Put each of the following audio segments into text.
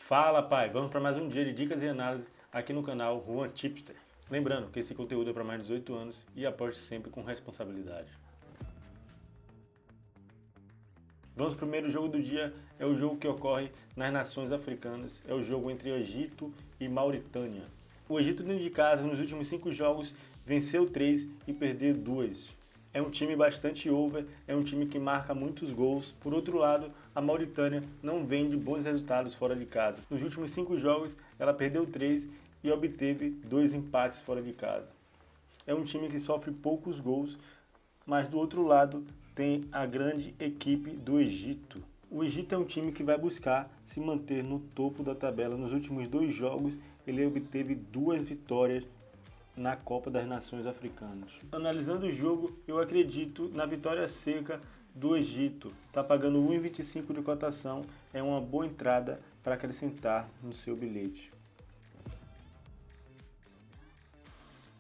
Fala, pai! Vamos para mais um dia de dicas e análises aqui no canal Juan Tipster. Lembrando que esse conteúdo é para mais de 18 anos e aposte sempre com responsabilidade. Vamos para o primeiro jogo do dia, é o jogo que ocorre nas nações africanas, é o jogo entre Egito e Mauritânia. O Egito dentro de casa, nos últimos 5 jogos, venceu 3 e perdeu 2. É um time bastante over, é um time que marca muitos gols. Por outro lado, a Mauritânia não vem de bons resultados fora de casa. Nos últimos 5 jogos, ela perdeu 3 e obteve 2 empates fora de casa. É um time que sofre poucos gols, mas do outro lado tem a grande equipe do Egito. O Egito é um time que vai buscar se manter no topo da tabela. Nos últimos 2 jogos, ele obteve 2 vitórias na Copa das Nações Africanas. Analisando o jogo, eu acredito na vitória seca do Egito. Está pagando 1,25 de cotação, é uma boa entrada para acrescentar no seu bilhete.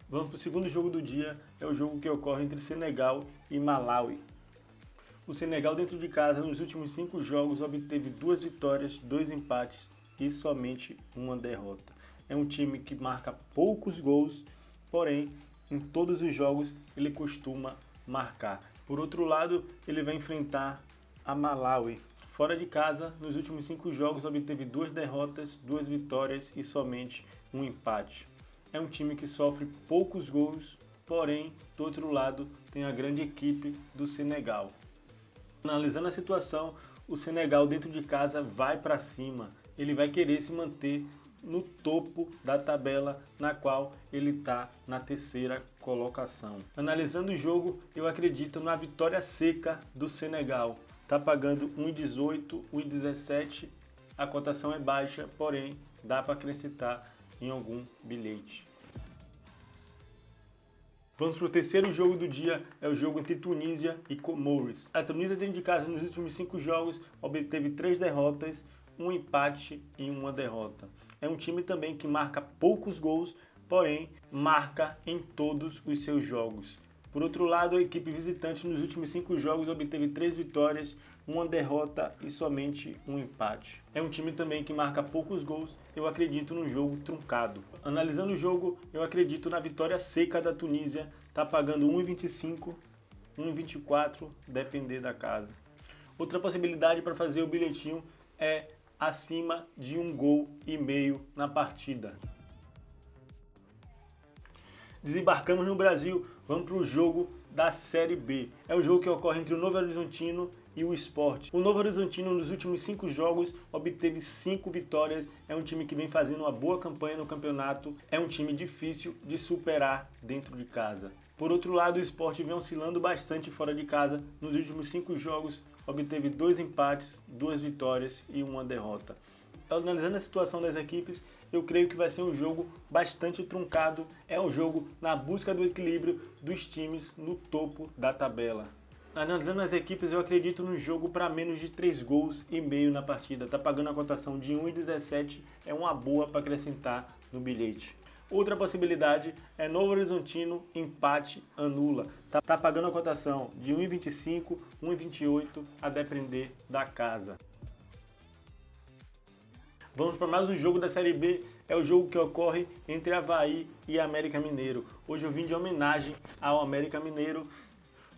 Vamos para o segundo jogo do dia, é o jogo que ocorre entre Senegal e Malawi. O Senegal dentro de casa, nos últimos 5 jogos, obteve 2 vitórias, 2 empates e somente uma derrota. É um time que marca poucos gols, porém, em todos os jogos ele costuma marcar. Por outro lado, ele vai enfrentar a Malawi. Fora de casa, nos últimos 5 jogos, obteve 2 derrotas, 2 vitórias e somente um empate. É um time que sofre poucos gols, porém, do outro lado, tem a grande equipe do Senegal. Analisando a situação, o Senegal dentro de casa vai para cima. Ele vai querer se manter no topo da tabela, na qual ele está na 3ª colocação. Analisando o jogo, eu acredito na vitória seca do Senegal. Está pagando 1,18, 1,17, a cotação é baixa, porém dá para acrescentar em algum bilhete. Vamos para o terceiro jogo do dia, é o jogo entre Tunísia e Comores. A Tunísia dentro de casa nos últimos 5 jogos obteve 3 derrotas, um empate e uma derrota. É um time também que marca poucos gols, porém marca em todos os seus jogos. Por outro lado, a equipe visitante nos últimos 5 jogos obteve 3 vitórias, uma derrota e somente um empate. É um time também que marca poucos gols, eu acredito num jogo truncado. Analisando o jogo, eu acredito na vitória seca da Tunísia, está pagando 1,25, 1,24, depender da casa. Outra possibilidade para fazer o bilhetinho é acima de 1,5 gols na partida. Desembarcamos no Brasil, vamos para o jogo da Série B. É o jogo que ocorre entre o Novo Horizontino e o Sport. O Novo Horizontino nos últimos 5 jogos obteve 5 vitórias, é um time que vem fazendo uma boa campanha no campeonato, é um time difícil de superar dentro de casa. Por outro lado, o Sport vem oscilando bastante fora de casa, nos últimos 5 jogos obteve 2 empates, 2 vitórias e uma derrota. Analisando a situação das equipes, eu creio que vai ser um jogo bastante truncado. É um jogo na busca do equilíbrio dos times no topo da tabela. Analisando as equipes, eu acredito no jogo para menos de 3,5 gols na partida. Está pagando a cotação de 1,17, é uma boa para acrescentar no bilhete. Outra possibilidade é Novo Horizontino, empate, anula. Está pagando a cotação de 1,25, 1,28, a depender da casa. Vamos para mais um jogo da Série B, é o jogo que ocorre entre Avaí e América Mineiro. Hoje eu vim de homenagem ao América Mineiro.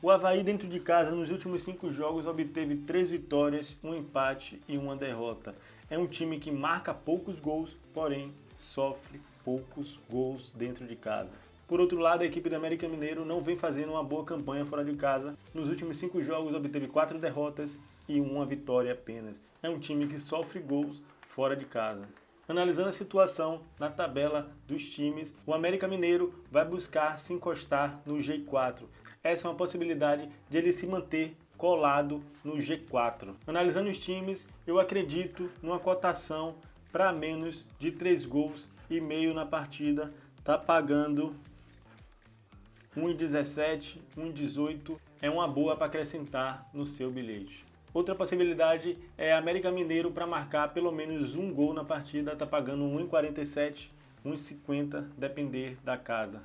O Avaí dentro de casa nos últimos 5 jogos obteve 3 vitórias, um empate e uma derrota. É um time que marca poucos gols, porém sofre poucos gols dentro de casa. Por outro lado, a equipe do América Mineiro não vem fazendo uma boa campanha fora de casa. Nos últimos 5 jogos obteve 4 derrotas e uma vitória apenas. É um time que sofre gols fora de casa. Analisando a situação na tabela dos times, o América Mineiro vai buscar se encostar no G4. Essa é uma possibilidade de ele se manter colado no G4. Analisando os times, eu acredito numa cotação para menos de 3,5 gols na partida. Está pagando 1,17, 1,18. É uma boa para acrescentar no seu bilhete. Outra possibilidade é América Mineiro para marcar pelo menos 1 gol na partida, está pagando 1,47, 1,50, depender da casa.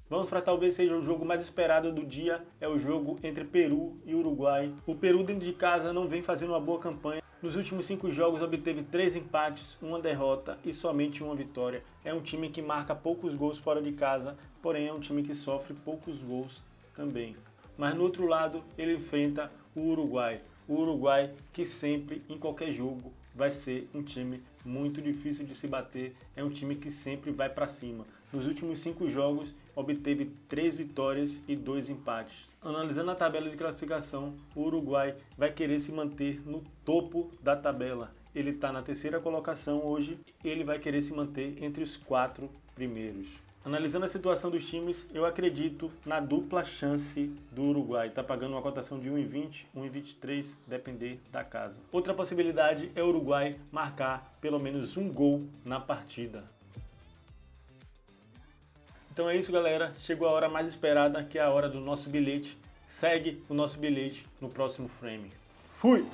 Vamos para talvez seja o jogo mais esperado do dia, é o jogo entre Peru e Uruguai. O Peru dentro de casa não vem fazendo uma boa campanha, Nos últimos 5 jogos obteve 3 empates, 1 derrota e somente 1 vitória. É um time que marca poucos gols fora de casa, porém é um time que sofre poucos gols também. Mas no outro lado ele enfrenta o Uruguai. O Uruguai que sempre, em qualquer jogo, vai ser um time muito difícil de se bater, é um time que sempre vai para cima. Nos últimos 5 jogos, obteve 3 vitórias e 2 empates. Analisando a tabela de classificação, o Uruguai vai querer se manter no topo da tabela. Ele está na 3ª colocação hoje, ele vai querer se manter entre os 4 primeiros. Analisando a situação dos times, eu acredito na dupla chance do Uruguai. Está pagando uma cotação de 1,20, 1,23, depender da casa. Outra possibilidade é o Uruguai marcar pelo menos um gol na partida. Então é isso, galera. Chegou a hora mais esperada, que é a hora do nosso bilhete. Segue o nosso bilhete no próximo frame. Fui!